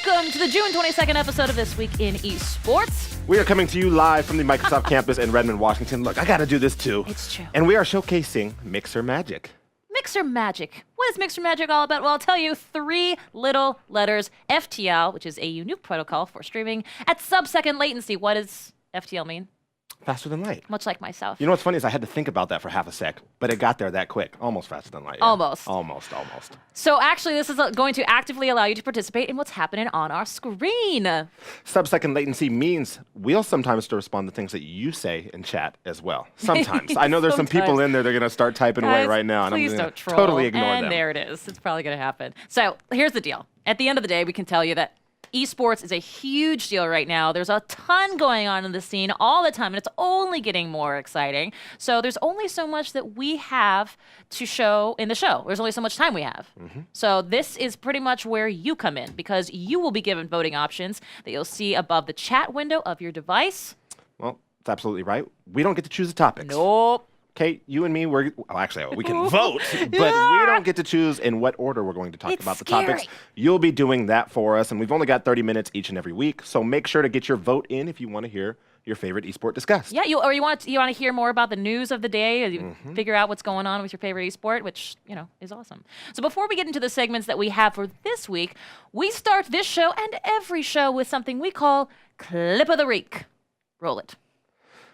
Welcome to the June 22nd episode of This Week in Esports. We are coming to you live from the Microsoft campus in Redmond, Washington. Look, I gotta do this too. It's true. And we are showcasing Mixer Magic. Mixer Magic. What is Mixer Magic all about? Well, I'll tell you. 3 little letters. FTL, which is a unique protocol for streaming at sub-second latency. What does FTL mean? Faster than light. Much like myself. You know what's funny is I had to think about that for half a sec, but it got there that quick. Almost faster than light. Yeah. Almost. Almost. So actually, this is going to actively allow you to participate in what's happening on our screen. Sub-second latency means we'll sometimes to respond to things that you say in chat as well. Sometimes. I know there's some people in there that are going to start typing away right now, and I'm please going don't to troll. totally ignore and them. There it is. It's probably going to happen. So here's the deal. At the end of the day, we can tell you that esports is a huge deal right now. There's a ton going on in the scene all the time, and it's only getting more exciting. So there's only so much that we have to show in the show. There's only so much time we have. So this is pretty much where you come in, because you will be given voting options that you'll see above the chat window of your device. Well, that's absolutely right. We don't get to choose the topics. Nope. Kate, you and me, we can vote, but we don't get to choose in what order we're going to talk about the topics. You'll be doing that for us, and we've only got 30 minutes each and every week, so make sure to get your vote in if you want to hear your favorite esport discussed. Yeah, you want to hear more about the news of the day, you figure out what's going on with your favorite esport, which, is awesome. So before we get into the segments that we have for this week, we start this show and every show with something we call Clip of the Week. Roll it.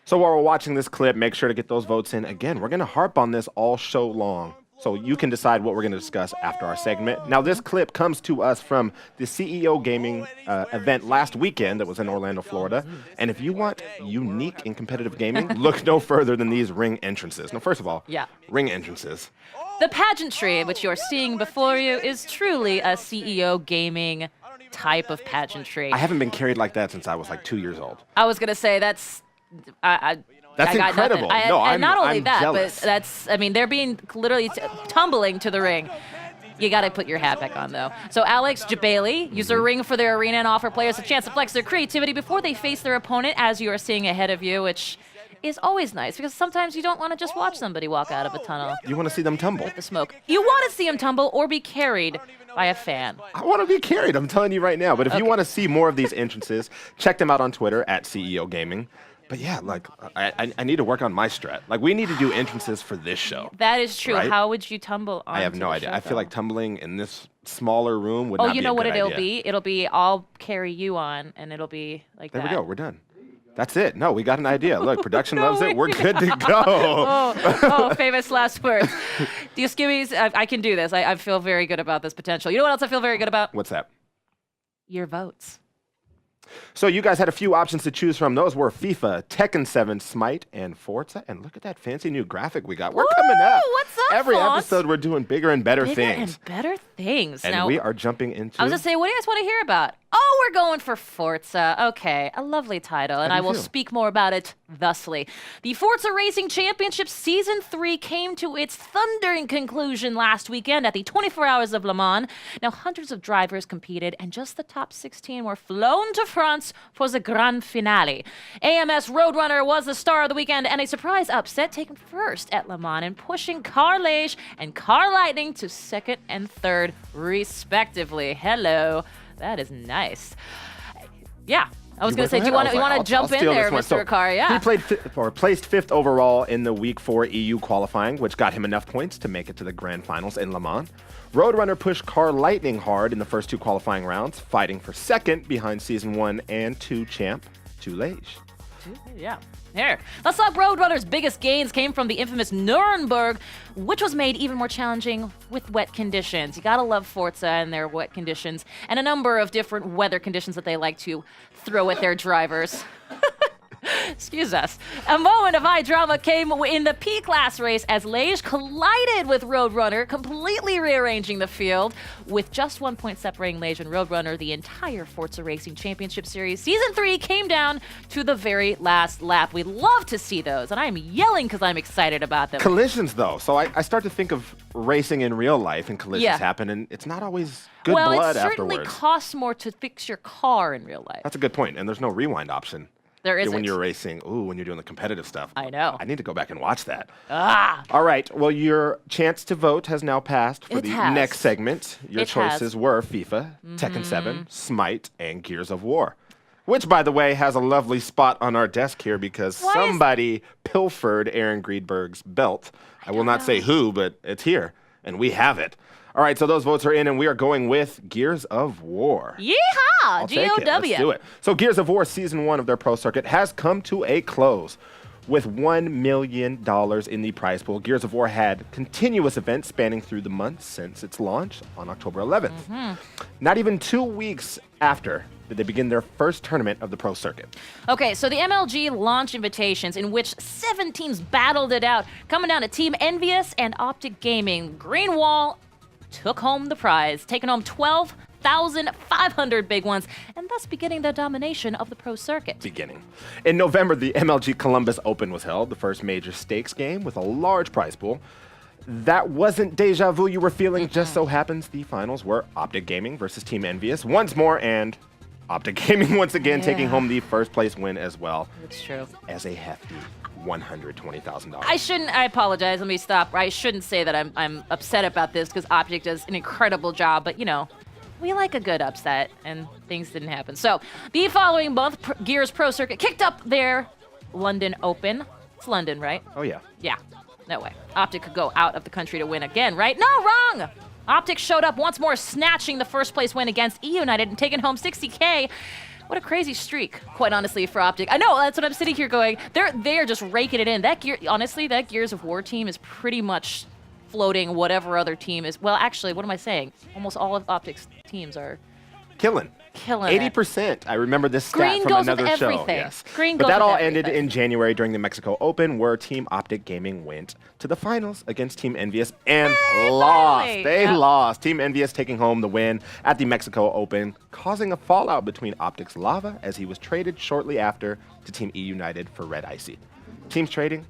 So while we're watching this clip, make sure to get those votes in. Again, we're going to harp on this all show long, so you can decide what we're going to discuss after our segment. Now, this clip comes to us from the CEO Gaming event last weekend that was in Orlando, Florida. And if you want unique and competitive gaming, look no further than these ring entrances. Now, first of all, ring entrances. The pageantry which you're seeing before you is truly a CEO Gaming type of pageantry. I haven't been carried like that since I was like 2 years old. I was going to say that's incredible. And not only that, jealous. but they're being literally tumbling to the ring. You got to put your hat back on, though. So Alex Jabali used a ring for their arena and offer players a chance to flex their creativity before they face their opponent, as you are seeing ahead of you, which is always nice, because sometimes you don't want to just watch somebody walk out of a tunnel. You want to see them tumble. With the smoke. You want to see them tumble or be carried by a fan. I want to be carried, I'm telling you right now. But if you want to see more of these entrances, check them out on Twitter at CEO Gaming. But yeah, I need to work on my strat. We need to do entrances for this show. That is true. Right? How would you tumble on? I have no idea. I feel like tumbling in this smaller room would Oh, not be a you know what good it'll idea. be? It'll be I'll carry you on, and it'll be like There that. we go. We're done. That's it. No, we got an idea. Look, production loves it. We're good to go. Oh, famous last words. The Skimmies, I can do this. I feel very good about this potential. You know what else I feel very good about? What's that? Your votes. So you guys had a few options to choose from. Those were FIFA, Tekken 7, Smite, and Forza. And look at that fancy new graphic we got. We're coming up. What's up, Every Fonz? episode, we're doing bigger and better Bigger things. and better things. And now, we are jumping into... I was going to say, what do you guys want to hear about? Oh, we're going for Forza. Okay, a lovely title, and I will speak more about it thusly. The Forza Racing Championship Season 3 came to its thundering conclusion last weekend at the 24 Hours of Le Mans. Now, hundreds of drivers competed, and just the top 16 were flown to France for the grand finale. AMS Roadrunner was the star of the weekend, and a surprise upset, taking first at Le Mans and pushing Car Lage and Car Lightning to second and third, respectively. Hello. That is nice. Yeah. I was going to say, do you want to jump in there, Mr. Ricard? Yeah. He placed 5th overall in the Week 4 EU qualifying, which got him enough points to make it to the grand finals in Le Mans. Roadrunner pushed Car Lightning hard in the first 2 qualifying rounds, fighting for second behind Season 1 and 2 champ, Lage. Yeah. Here. Let's talk Roadrunner's biggest gains came from the infamous Nuremberg, which was made even more challenging with wet conditions. You gotta love Forza and their wet conditions, and a number of different weather conditions that they like to throw at their drivers. Excuse us. A moment of high drama came in the P-Class race as Lage collided with Roadrunner, completely rearranging the field. With just 1 point separating Lage and Roadrunner, the entire Forza Racing Championship Series Season 3 came down to the very last lap. We love to see those, and I'm yelling because I'm excited about them. Collisions, though. So I start to think of racing in real life, and collisions happen, and it's not always good blood afterwards. Well, it certainly costs more to fix your car in real life. That's a good point, and there's no rewind option. There isn't. When you're racing, when you're doing the competitive stuff. I know. I need to go back and watch that. Ah. All right. Well, your chance to vote has now passed for the next segment. Your choices were FIFA, Tekken 7, Smite, and Gears of War. Which, by the way, has a lovely spot on our desk here because somebody pilfered Aaron Greedberg's belt. I will not say who, but it's here, and we have it. All right, so those votes are in, and we are going with Gears of War. Yeehaw! G-O-W. Let's do it. So Gears of War Season 1 of their pro circuit has come to a close. With $1 million in the prize pool, Gears of War had continuous events spanning through the months since its launch on October 11th. Not even 2 weeks after did they begin their first tournament of the pro circuit. Okay, so the MLG launch invitations, in which 7 teams battled it out, coming down to Team Envious and Optic Gaming. Greenwall took home the prize, taking home 12,500 big ones, and thus beginning the domination of the pro circuit. In November, the MLG Columbus Open was held, the first major stakes game with a large prize pool. That wasn't deja vu you were feeling. Just so happens the finals were Optic Gaming versus Team Envious once more, and Optic Gaming once again taking home the first place win as well. It's true. As a hefty $120,000. I apologize. Let me stop. I shouldn't say that I'm upset about this because Optic does an incredible job, but we like a good upset, and things didn't happen. So the following month, Gears Pro Circuit kicked up their London Open. It's London, right? Oh, yeah. Yeah. No way. Optic could go out of the country to win again, right? No, wrong! Optic showed up once more, snatching the first place win against E United and taking home $60K. What a crazy streak, quite honestly, for Optic. I know, that's what I'm sitting here going. They're just raking it in. That Gears of War team is pretty much floating whatever other team is. Well, actually, what am I saying? Almost all of Optic's teams are killing 80%. I remember this stat from another show. Yes. But that all ended in January during the Mexico Open, where Team Optic Gaming went to the finals against Team Envious and lost. They lost. Team Envious taking home the win at the Mexico Open, causing a fallout between Optic's Lava as he was traded shortly after to Team E United for Red Icy. Teams trading,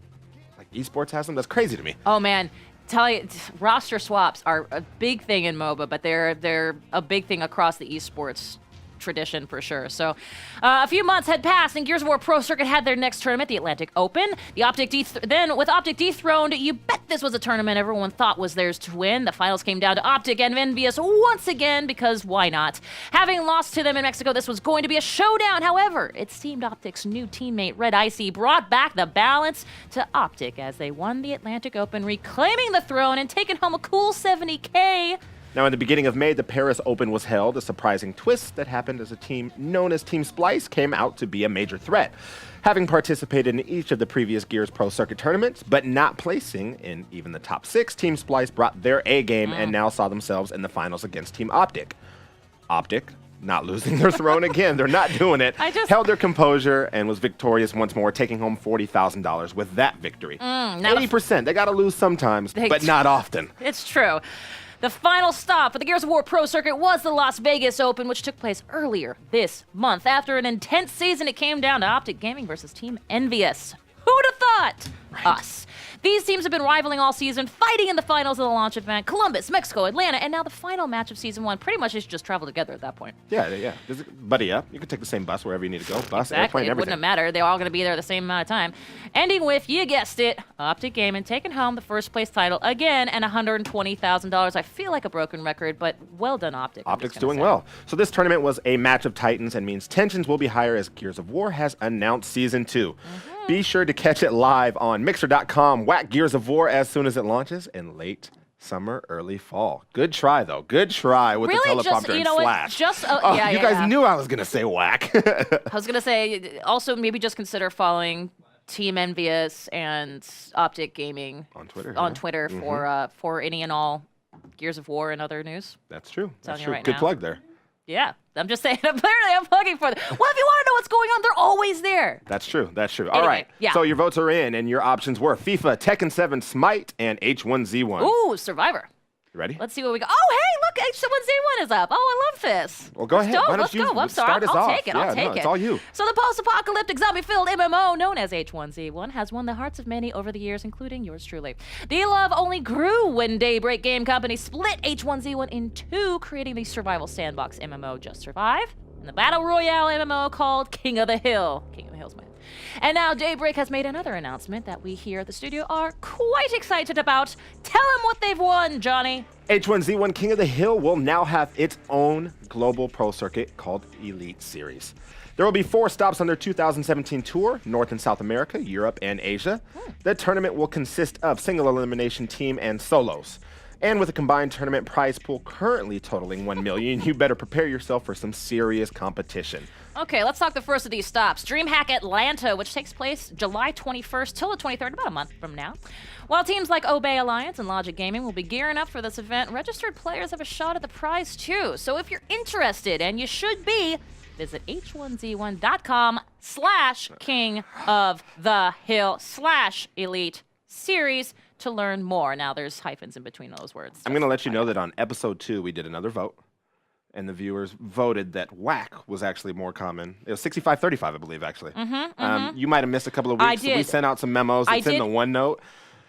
like Esports has them. That's crazy to me. Oh man. Tell you, roster swaps are a big thing in MOBA, but they're a big thing across the esports tradition for sure. So a few months had passed, and Gears of War Pro Circuit had their next tournament, the Atlantic Open. Then with Optic dethroned, you bet this was a tournament everyone thought was theirs to win. The finals came down to Optic and Envious once again, because why not? Having lost to them in Mexico, this was going to be a showdown. However, it seemed Optic's new teammate, Red Icy, brought back the balance to Optic as they won the Atlantic Open, reclaiming the throne and taking home a cool $70K. Now, in the beginning of May, the Paris Open was held. A surprising twist that happened as a team known as Team Splice came out to be a major threat. Having participated in each of the previous Gears Pro Circuit tournaments, but not placing in even the top 6, Team Splice brought their A game and now saw themselves in the finals against Team Optic. Optic, not losing their throne again. They're not doing it. Held their composure and was victorious once more, taking home $40,000 with that victory. 80%. They got to lose sometimes, but not often. It's true. The final stop for the Gears of War Pro Circuit was the Las Vegas Open, which took place earlier this month. After an intense season, it came down to Optic Gaming versus Team Envious. Who'd have thought? Us. These teams have been rivaling all season, fighting in the finals of the launch event. Columbus, Mexico, Atlanta, and now the final match of Season 1. Pretty much they should just travel together at that point. Yeah. Buddy up. You can take the same bus wherever you need to go. Bus, airplane, everything. It wouldn't have mattered. They're all going to be there the same amount of time. Ending with, you guessed it, Optic Gaming taking home the first place title again and $120,000. I feel like a broken record, but well done, Optic. Optic's doing well. So this tournament was a match of titans and means tensions will be higher as Gears of War has announced Season 2. Be sure to catch it live on Mixer.com. Whack Gears of War as soon as it launches in late summer, early fall. Good try, though. Good try with the teleprompter and Flash. You guys knew I was going to say whack. I was going to say, also maybe just consider following Team Envious and Optic Gaming on Twitter, for any and all Gears of War and other news. That's true. That's true. Right Good now. plug there. Yeah, I'm just saying, apparently I'm plugging for them. Well, if you want to know what's going on, they're always there. That's true. Anyway, all right. Yeah. So your votes are in, and your options were FIFA, Tekken 7, Smite, and H1Z1. Ooh, Survivor. You ready? Let's see what we got. Oh, hey, look, H1Z1 is up. Oh, I love this. Well, go ahead. Let's go. I'm sorry. I'll take it. It's all you. So the post-apocalyptic zombie-filled MMO known as H1Z1 has won the hearts of many over the years, including yours truly. The love only grew when Daybreak Game Company split H1Z1 in two, creating the survival sandbox MMO Just Survive and the Battle Royale MMO called King of the Hill. King of the Hill is my And now Daybreak has made another announcement that we here at the studio are quite excited about. Tell them what they've won, Johnny. H1Z1 King of the Hill will now have its own global pro circuit called Elite Series. There will be 4 stops on their 2017 tour, North and South America, Europe, and Asia. The tournament will consist of single elimination team and solos. And with a combined tournament prize pool currently totaling $1 million, you better prepare yourself for some serious competition. Okay, let's talk the first of these stops. DreamHack Atlanta, which takes place July 21st till the 23rd, about a month from now. While teams like Obey Alliance and Logic Gaming will be gearing up for this event, registered players have a shot at the prize too. So if you're interested, and you should be, visit h1z1.com/King of the Hill/Elite Series to learn more. Now, there's hyphens in between those words. I'm going to let you know that on episode 2, we did another vote, and the viewers voted that whack was actually more common. It was 65-35, I believe, actually. You might have missed a couple of weeks. I did. So we sent out some memos. It's in the OneNote.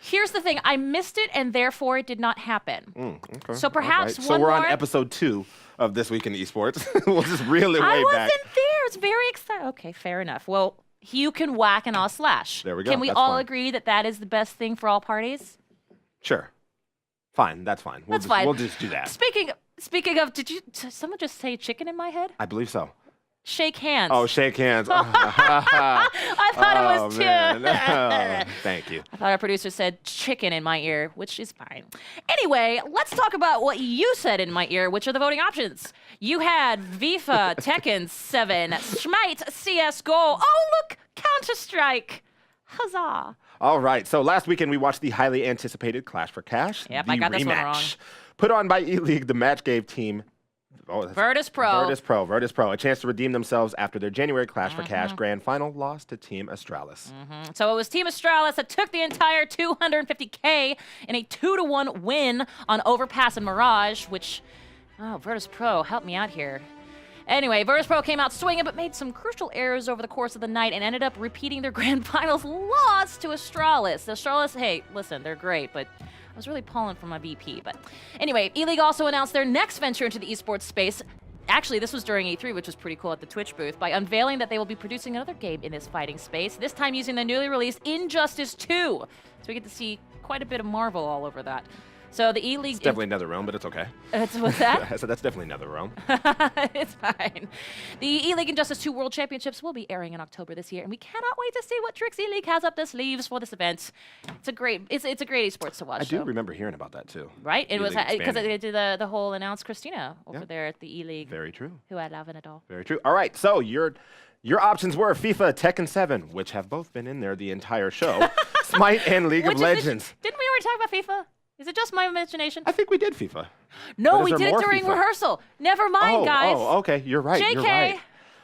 Here's the thing. I missed it, and therefore it did not happen. Okay. So perhaps So we're on episode 2 of This Week in Esports. We'll just reel it way I back. wasn't there. It's very exciting. Okay, fair enough. Well, you can whack and I'll slash. There we go. Can we That's all fine. agree that that is the best thing for all parties? Sure. Fine. That's fine. That's fine. We'll just do that. Speaking of, did someone just say chicken in my head? I believe so. Shake hands. Oh, shake hands. I thought it was two. Man. Oh, thank you. I thought our producer said chicken in my ear, which is fine. Anyway, let's talk about what you said in my ear, which are the voting options. You had FIFA, Tekken 7, Smite, CSGO. Oh, look, Counter-Strike. Huzzah. All right. So last weekend, we watched the highly anticipated Clash for Cash. Yep, the I got rematch. this one wrong. Put on by E-League, the match gave team Virtus Pro. Virtus Pro a chance to redeem themselves after their January Clash for Cash grand final loss to Team Astralis. So it was Team Astralis that took the entire $250K in a 2-1 win on Overpass and Mirage, which, Virtus Pro, help me out here. Anyway, Virtus Pro came out swinging but made some crucial errors over the course of the night and ended up repeating their grand finals loss to Astralis. The Astralis, hey, listen, they're great, but I was really pulling for my VP. But anyway, E-League also announced their next venture into the esports space. Actually, this was during E3, which was pretty cool at the Twitch booth, by unveiling that they will be producing another game in this fighting space, this time using the newly released Injustice 2. So we get to see quite a bit of Marvel all over that. So the E-League... It's definitely another realm, but it's okay. What's that? I said that's definitely another realm. It's fine. The E-League Injustice 2 World Championships will be airing in October this year, and we cannot wait to see what tricks E-League has up their sleeves for this event. It's a great esports to watch. I do remember hearing about that too. Right? It was E-League because expanding. they did the whole announce Christina over there at the E-League. Very true. Who I love and adore. Very true. All right, so your options were FIFA, Tekken 7, which have both been in there the entire show, Smite, and League of Legends. Didn't we already talk about FIFA? Is it just my imagination? I think we did FIFA. No, But we is there did it more during FIFA? rehearsal. Never mind, guys. Oh, okay. You're right. JK. You're right.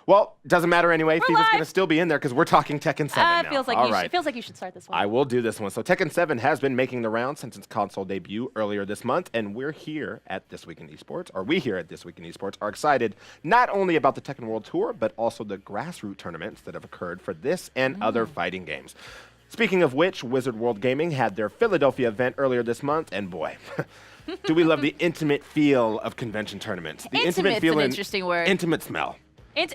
Well, doesn't matter anyway. We're FIFA's live. going to still be in there because we're talking Tekken 7 now. It feels like All right. it feels like you should start this one. I will do this one. So Tekken 7 has been making the rounds since its console debut earlier this month, and we here at This Week in Esports are excited not only about the Tekken World Tour, but also the grassroots tournaments that have occurred for this and other fighting games. Speaking of which, Wizard World Gaming had their Philadelphia event earlier this month, and boy, do we love the intimate feel of convention tournaments. The intimate feel an and interesting word. intimate smell. We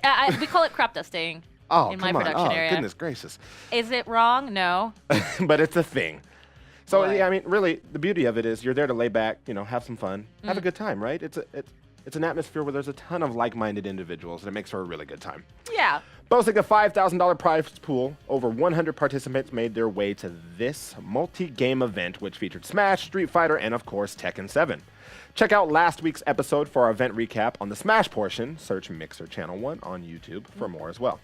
call it crop dusting in my production area. Goodness gracious. Is it wrong? No. But it's a thing. So, Boy. yeah, I mean, really, the beauty of it is you're there to lay back, have some fun, have a good time, right? It's an atmosphere where there's a ton of like-minded individuals, and it makes for a really good time. Yeah. Boasting a $5,000 prize pool, over 100 participants made their way to this multi-game event, which featured Smash, Street Fighter, and of course, Tekken 7. Check out last week's episode for our event recap on the Smash portion. Search Mixer Channel 1 on YouTube for more as well.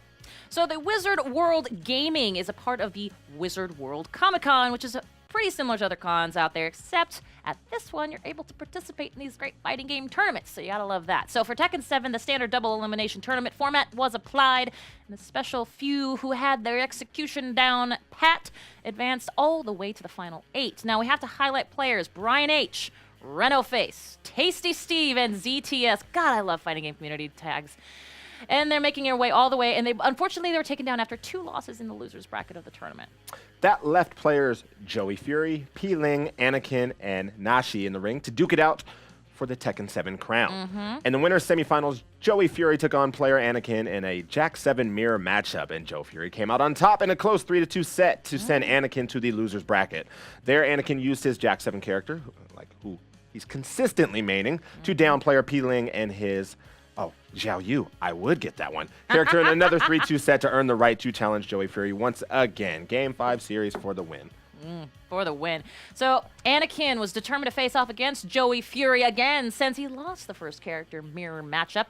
So the Wizard World Gaming is a part of the Wizard World Comic-Con, which is pretty similar to other cons out there, except at this one, you're able to participate in these great fighting game tournaments, so you gotta love that. So for Tekken 7, the standard double elimination tournament format was applied, and the special few who had their execution down pat advanced all the way to the final 8. Now we have to highlight players: Brian H., Reno Face, Tasty Steve, and ZTS. God, I love fighting game community tags. And they're making their way all the way, and unfortunately they were taken down after 2 losses in the losers bracket of the tournament. That left players Joey Fury, P-Ling, Anakin, and Nashi in the ring to duke it out for the Tekken 7 crown. In the winner's semifinals, Joey Fury took on player Anakin in a Jack 7 mirror matchup, and Joe Fury came out on top in a close 3-2 set to send Anakin to the loser's bracket. There, Anakin used his Jack 7 character, who he's consistently maining, to down player P-Ling and his Xiao Yu, I would get that one, character in another 3-2 set to earn the right to challenge Joey Fury once again. Game 5 series for the win. For the win. So Anakin was determined to face off against Joey Fury again since he lost the first character mirror matchup.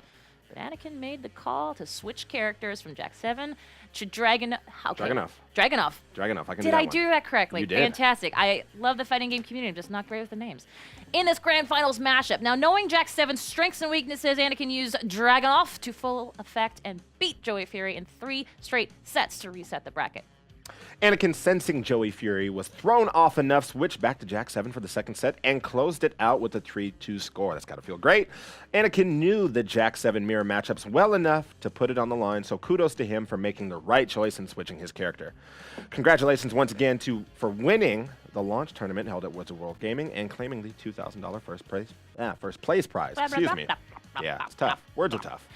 But Anakin made the call to switch characters from Jack 7 to Dragunov. Dragunov. I can do that Did I one. do that correctly? You did. Fantastic. I love the fighting game community. I'm just not great with the names. In this grand finals matchup, now knowing Jack 7's strengths and weaknesses, Anakin used Dragunov to full effect and beat Joey Fury in 3 straight sets to reset the bracket. Anakin, sensing Joey Fury was thrown off enough, switched back to Jack 7 for the second set and closed it out with a 3-2 score. That's got to feel great. Anakin knew the Jack 7 mirror matchups well enough to put it on the line, so kudos to him for making the right choice and switching his character. Congratulations once again for winning the launch tournament held at Wizard World Gaming and claiming the $2,000 first place prize. Excuse me. Yeah, it's tough. Words are tough.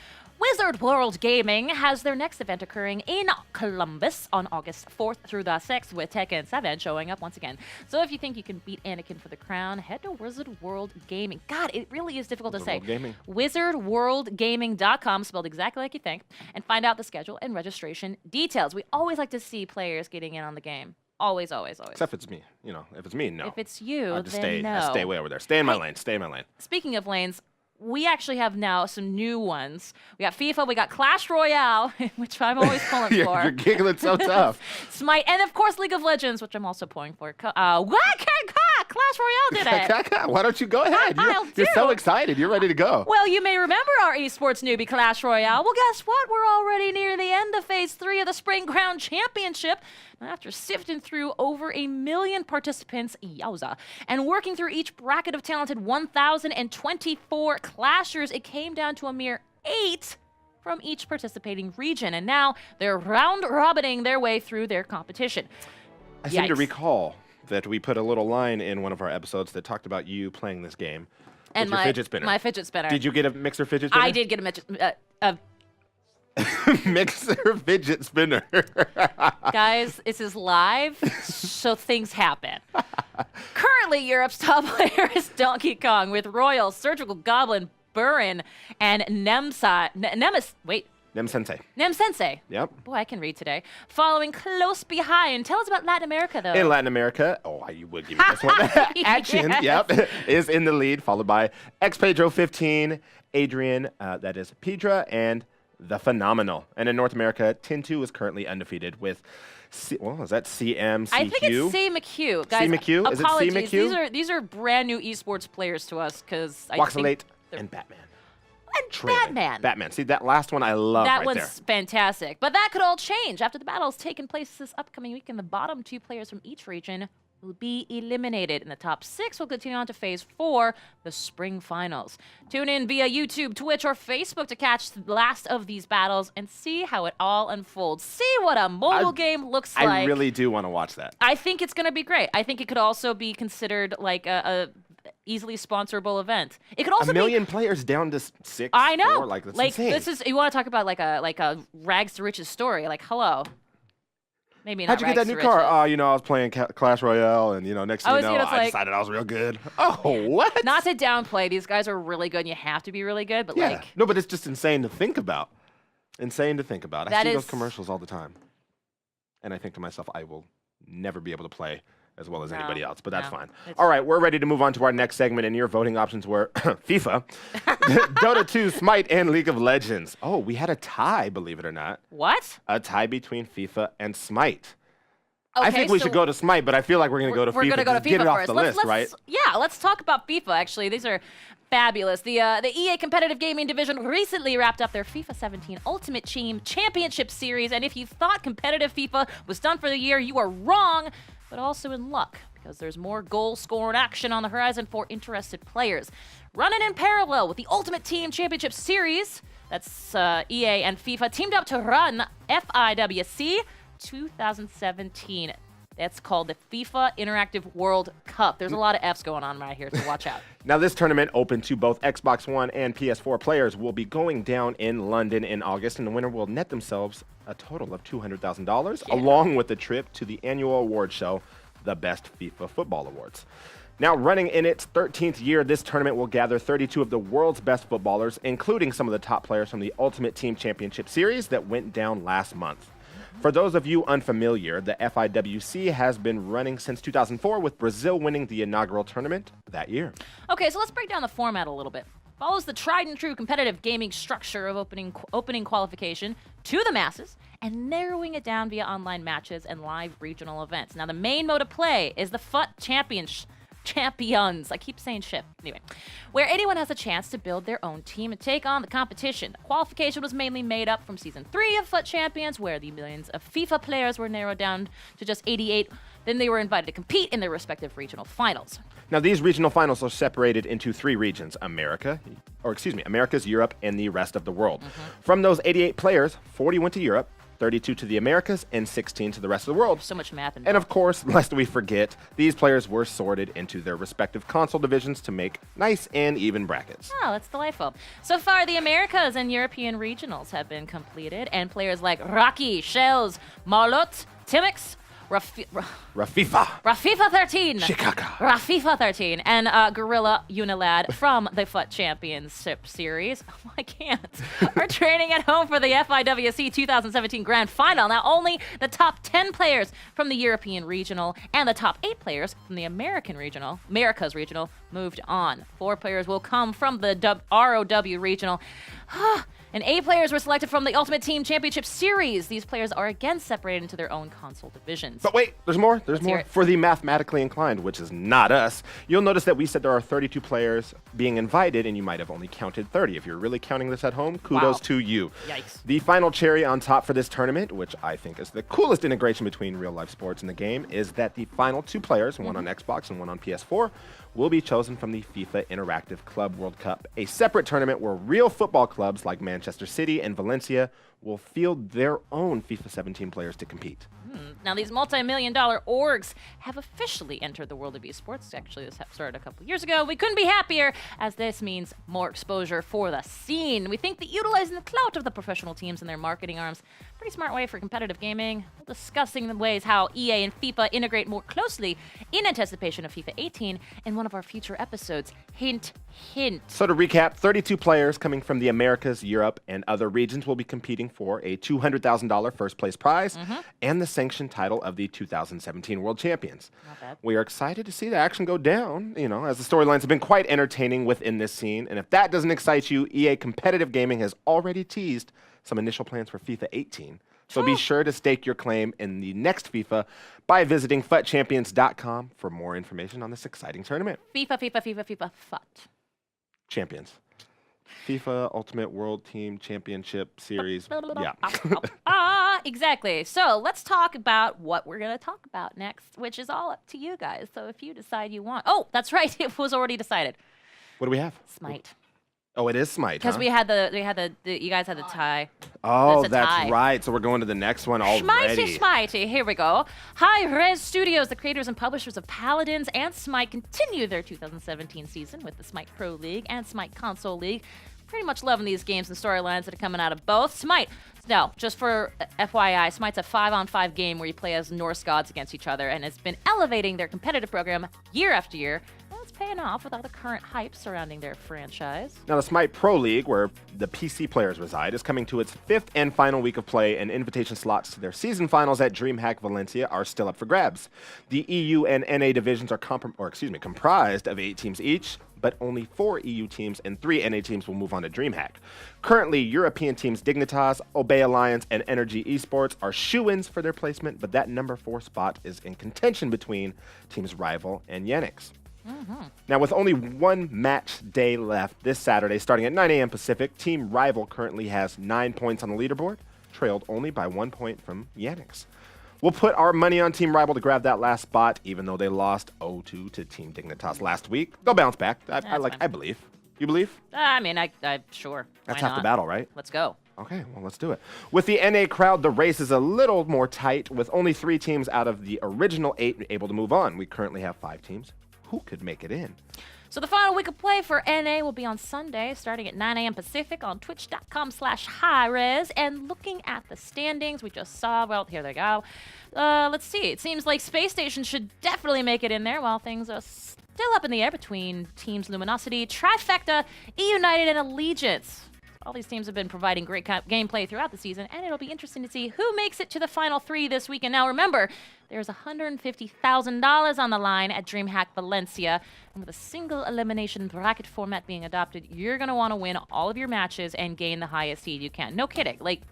Wizard World Gaming has their next event occurring in Columbus on August 4th through the 6th, with Tekken 7 showing up once again. So if you think you can beat Anakin for the crown, head to Wizard World Gaming. God, it really is difficult to say. WizardWorldGaming.com, spelled exactly like you think, and find out the schedule and registration details. We always like to see players getting in on the game. Always, always, always. Except if it's me. If it's me, no. If it's you, I just then no. I stay way over there. Stay in my lane. Stay in my lane. Speaking of lanes, we actually have now some new ones. We got FIFA, we got Clash Royale, which I'm always pulling for. You're giggling so tough. Smite, and of course League of Legends, which I'm also pulling for. Clash Royale did it. Why don't you go ahead? You're so excited. You're ready to go. Well, you may remember our esports newbie Clash Royale. Well, guess what? We're already near the end of Phase 3 of the Spring Crown Championship. After sifting through over 1 million participants, yowza, and working through each bracket of talented 1,024 clashers, it came down to a mere 8 from each participating region. And now they're round-robining their way through their competition. I seem to recall that we put a little line in one of our episodes that talked about you playing this game with your fidget spinner. My fidget spinner. Did you get a mixer fidget spinner? I did get a mixer fidget spinner. Guys, this is live, so things happen. Currently, Europe's top player is Donkey Kong with Royal, Surgical Goblin, Burin, and Nem Sensei. Yep. Boy, I can read today. Following close behind. Tell us about Latin America, though. In Latin America, you would give me this one. Action, yep, is in the lead, followed by Pedro 15, Adrian, that is Pedra, and the Phenomenal. And in North America, Tintu is currently undefeated with, is that CMCQ? I think it's C McHugh. Guys, CMCQ? Is it C McHugh? These are brand new esports players to us because I Waxalate think and Batman. And Batman. See, that last one I love that right one's there. fantastic. But that could all change after the battles taking place this upcoming weekend. The bottom 2 players from each region will be eliminated, and the top 6 will continue on to Phase 4, the Spring Finals. Tune in via YouTube, Twitch, or Facebook to catch the last of these battles and see how it all unfolds. See what a mobile game looks like. I really do want to watch that. I think it's going to be great. I think it could also be considered like a easily sponsorable event. It could also 1 million players down to 6. I know. 4, that's insane. This is, you want to talk about like a rags to riches story. Like, hello. Maybe not. How'd you get that new car? I was playing Clash Royale, and next thing you know, I decided I was real good. Oh, what? Not to downplay, these guys are really good, and you have to be really good, but no, but it's just insane to think about. I see those commercials all the time, and I think to myself, I will never be able to play as well as anybody else, but that's fine. All right, we're ready to move on to our next segment, and your voting options were FIFA, Dota 2, Smite, and League of Legends. Oh, we had a tie, believe it or not. What? A tie between FIFA and Smite. Okay, I think we should go to Smite, but I feel like we're going to go to FIFA. We're going to go to FIFA get it off first. the list, right? Yeah, let's talk about FIFA, actually. These are fabulous. The EA Competitive Gaming Division recently wrapped up their FIFA 17 Ultimate Team Championship Series, and if you thought competitive FIFA was done for the year, you are wrong, but also in luck, because there's more goal-scoring action on the horizon for interested players. Running in parallel with the Ultimate Team Championship Series, that's EA and FIFA teamed up to run FIWC 2017. That's called the FIFA Interactive World Cup. There's a lot of Fs going on right here, so watch out. Now, this tournament, open to both Xbox One and PS4 players, will be going down in London in August, and the winner will net themselves a total of $200,000, along with a trip to the annual award show, the Best FIFA Football Awards. Now, running in its 13th year, this tournament will gather 32 of the world's best footballers, including some of the top players from the Ultimate Team Championship Series that went down last month. For those of you unfamiliar, the FIWC has been running since 2004, with Brazil winning the inaugural tournament that year. Okay, so let's break down the format a little bit. Follows the tried and true competitive gaming structure of opening qualification to the masses and narrowing it down via online matches and live regional events. Now, the main mode of play is the FUT Champions. I keep saying ship. Anyway, where anyone has a chance to build their own team and take on the competition. The qualification was mainly made up from Season 3 of FUT Champions, where the millions of FIFA players were narrowed down to just 88. Then they were invited to compete in their respective regional finals. Now, these regional finals are separated into 3 regions, Americas, Europe, and the rest of the world. From those 88 players, 40 went to Europe, 32 to the Americas, and 16 to the rest of the world. So much math involved. And of course, lest we forget, these players were sorted into their respective console divisions to make nice and even brackets. Oh, that's delightful. So far, the Americas and European regionals have been completed, and players like Rocky, Shells, Marlot, Timix, Rafifa 13, Chicago, Rafifa 13, and Gorilla Unilad from the FUT Championship Series. Oh, I can't. Are training at home for the FIWC 2017 Grand Final. Now, only the top 10 players from the European Regional and the top 8 players from the Americas Regional moved on. 4 players will come from the ROW Regional. And 8 players were selected from the Ultimate Team Championship Series. These players are again separated into their own console divisions. But wait, there's more. Let's hear it. For the mathematically inclined, which is not us. You'll notice that we said there are 32 players being invited, and you might have only counted 30. If you're really counting this at home, kudos to you. Yikes. The final cherry on top for this tournament, which I think is the coolest integration between real-life sports and the game, is that the final 2 players, one on Xbox and one on PS4, will be chosen from the FIFA Interactive Club World Cup, a separate tournament where real football clubs like Manchester City and Valencia will field their own FIFA 17 players to compete. Now, these multi-million-dollar orgs have officially entered the world of esports. Actually, this started a couple years ago. We couldn't be happier, as this means more exposure for the scene. We think that utilizing the clout of the professional teams and their marketing arms, pretty smart way for competitive gaming. We're discussing the ways how EA and FIFA integrate more closely in anticipation of FIFA 18 in one of our future episodes. Hint, hint. So to recap, 32 players coming from the Americas, Europe, and other regions will be competing for a $200,000 first place prize and the sanctioned title of the 2017 World Champions. Not bad. We are excited to see the action go down, as the storylines have been quite entertaining within this scene. And if that doesn't excite you, EA Competitive Gaming has already teased some initial plans for FIFA 18. So be sure to stake your claim in the next FIFA by visiting futchampions.com for more information on this exciting tournament. FIFA, FUT. Champions. FIFA Ultimate World Team Championship Series. Yeah. Exactly. So let's talk about what we're going to talk about next, which is all up to you guys. So if you decide you want... Oh, that's right. It was already decided. What do we have? Smite. Oh, it is Smite, Because we had you guys had the tie. Oh, That's a that's tie. right. So we're going to the next one already. Smitey. Here we go. Hi-Rez Studios, the creators and publishers of Paladins and Smite, continue their 2017 season with the Smite Pro League and Smite Console League. Pretty much loving these games and storylines that are coming out of both. Smite. Now, just for FYI, Smite's a 5-on-5 game where you play as Norse gods against each other, and it's been elevating their competitive program year after year. Well, it's paying off with all the current hype surrounding their franchise. Now, the Smite Pro League, where the PC players reside, is coming to its 5th and final week of play, and invitation slots to their season finals at DreamHack Valencia are still up for grabs. The EU and NA divisions are comprised of 8 teams each, but only 4 EU teams and 3 NA teams will move on to DreamHack. Currently, European teams Dignitas, Obey Alliance, and Energy Esports are shoo-ins for their placement, but that number 4 spot is in contention between teams Rival and Yanix. Now, with only one match day left this Saturday, starting at 9 a.m. Pacific, Team Rival currently has 9 points on the leaderboard, trailed only by 1 point from Yanix. We'll put our money on Team Rival to grab that last spot, even though they lost 0-2 to Team Dignitas last week. They'll bounce back. I believe. You believe? I mean, I sure. That's Why half the not? battle, right? Let's go. Okay, well, let's do it. With the NA crowd, the race is a little more tight, with only 3 teams out of the original 8 able to move on. We currently have 5 teams. Who could make it in? So the final week of play for NA will be on Sunday, starting at 9 a.m. Pacific on twitch.com/highres. And looking at the standings, we just saw, well, here they go. Let's see. It seems like Space Station should definitely make it in there, while things are still up in the air between Teams Luminosity, Trifecta, E-United, and Allegiance. All these teams have been providing great gameplay throughout the season, and it'll be interesting to see who makes it to the final 3 this weekend. Now, remember, there's $150,000 on the line at DreamHack Valencia, and with a single elimination bracket format being adopted, you're going to want to win all of your matches and gain the highest seed you can. No kidding. Like,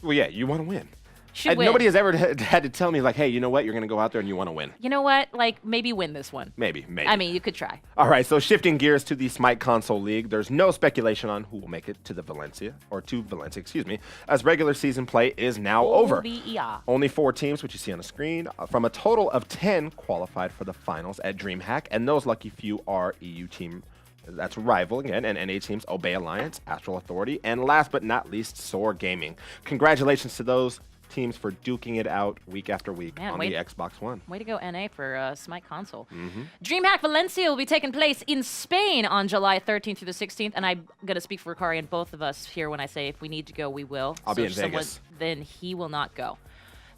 well, yeah, you want to win. Should win. Nobody has ever had to tell me, like, hey, you know what? You're going to go out there and you want to win. You know what? Like, maybe win this one. Maybe. I mean, you could try. All right, so shifting gears to the Smite Console League, there's no speculation on who will make it to Valencia, as regular season play is now over. VEA. Only 4 teams, which you see on the screen, from a total of 10 qualified for the finals at DreamHack, and those lucky few are EU team. That's Rival again, and NA teams Obey Alliance, Astral Authority, and last but not least, Soar Gaming. Congratulations to those teams for duking it out week after week on the Xbox One. Way to go, NA, for Smite Console. DreamHack Valencia will be taking place in Spain on July 13th through the 16th, and I'm going to speak for Ricari and both of us here when I say if we need to go, we will. I'll be in Vegas. Then he will not go.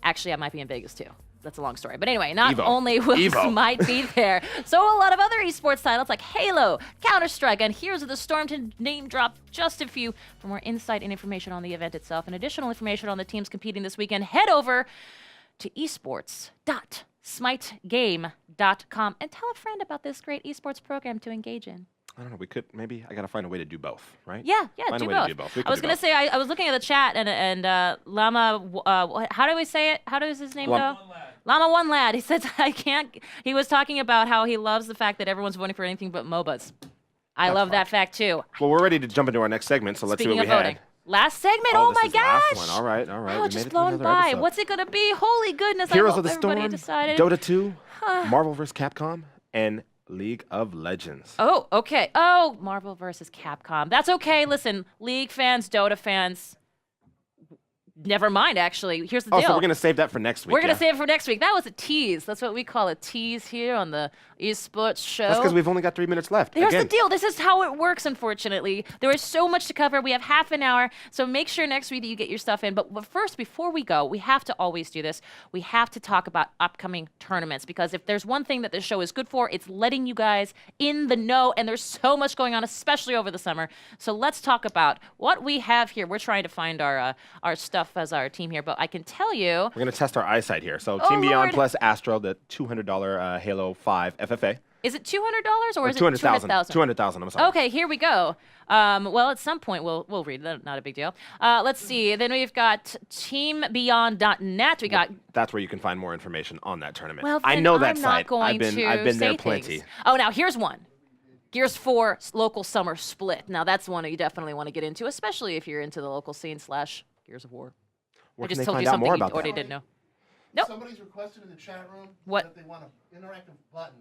Actually, I might be in Vegas, too. That's a long story. But anyway, not Evo. only will Evo. Smite be there, so a lot of other esports titles like Halo, Counter-Strike, and Heroes of the Storm, to name drop just a few. For more insight and information on the event itself and additional information on the teams competing this weekend, head over to esports.smitegame.com and tell a friend about this great esports program to engage in. I don't know. We could maybe. I gotta find a way to do both, right? Yeah, find do a way both. To do both. I was gonna say I was looking at the chat and Llama. How do we say it? How does his name go? Llama One Lad. He says I can't. He was talking about how he loves the fact that everyone's voting for anything but MOBAs. I love that fact too. Well, we're ready to jump into our next segment, so let's see what we voting. had. Last segment. Oh, Oh my this is the gosh! last one. All right. Oh, We just made it to flown another by. episode. What's it gonna be? Holy goodness! Heroes I hope of the everybody Storm, decided. Dota 2, Marvel vs. Capcom, and League of Legends. Oh, okay. Oh, Marvel versus Capcom. That's okay. Listen, League fans, Dota fans, never mind, actually. Here's the deal. So we're going to save that for next week. We're going to save it for next week. That was a tease. That's what we call a tease here on the Esports show. That's because we've only got 3 minutes left. Here's the deal. This is how it works, unfortunately. There is so much to cover. We have half an hour, so make sure next week that you get your stuff in. But first, before we go, we have to always do this. We have to talk about upcoming tournaments, because if there's one thing that this show is good for, it's letting you guys in the know, and there's so much going on, especially over the summer. So let's talk about what we have here. We're trying to find our stuff as our team here, but I can tell you... We're going to test our eyesight here. So Team Beyond plus Astro, the $200 Halo 5 FFA. Is it $200 or is it 200,000? 200,000. I'm sorry. Okay, here we go. Well, at some point we'll read that. Not a big deal. Let's see. Then we've got teambeyond.net. We got. That's where you can find more information on that tournament. Well, I know that I'm not site. going I've been there say plenty. things. Oh, now here's one. Gears 4 local summer split. Now that's one you definitely want to get into, especially if you're into the local scene / Gears of War. Where I can just they told find you out something more you about already that? didn't know. Nope. Somebody's requested in the chat room What? that they want an interactive button.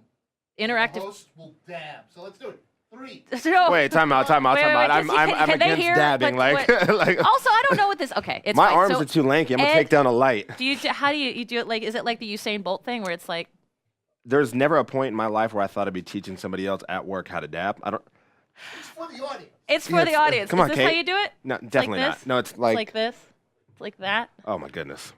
Interactive. The host will dab. So let's do it. 3. No. Wait, time out. Wait, I'm can they against hear? dabbing. But Like, also, I don't know what this. Okay, it's my fine. arms So, are too lanky. I'm gonna Ed, take down a light. How do you do it? Like, is it like the Usain Bolt thing where it's like? There's never a point in my life where I thought I'd be teaching somebody else at work how to dab. I don't. It's for the audience. It's for the audience. Come on, is this how Kate. you do it? No, definitely like not. this? No, it's like. It's like this. It's like that. Oh my goodness.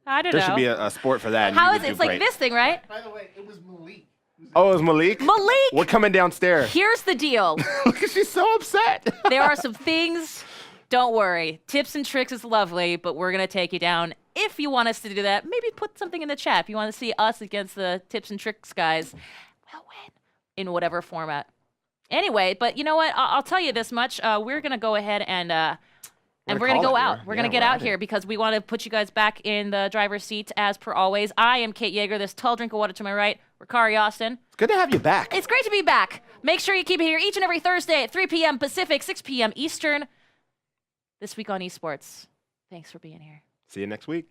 I don't There know. should be a sport for that. and How you is would it? do It's like great. this thing, right? By the way, it was Malik. Oh, it was Malik? Malik! We're coming downstairs. Here's the deal. Look, she's so upset. There are some things. Don't worry. Tips and tricks is lovely, but we're going to take you down. If you want us to do that, maybe put something in the chat. If you want to see us against the tips and tricks guys, we'll win in whatever format. Anyway, but you know what? I'll tell you this much. We're going to go ahead and we're going to go out. We're going to get out here because we want to put you guys back in the driver's seat as per always. I am Kate Yeager. This tall drink of water to my right. Ricari Austin. It's good to have you back. It's great to be back. Make sure you keep it here each and every Thursday at 3 p.m. Pacific, 6 p.m. Eastern. This week on Esports. Thanks for being here. See you next week.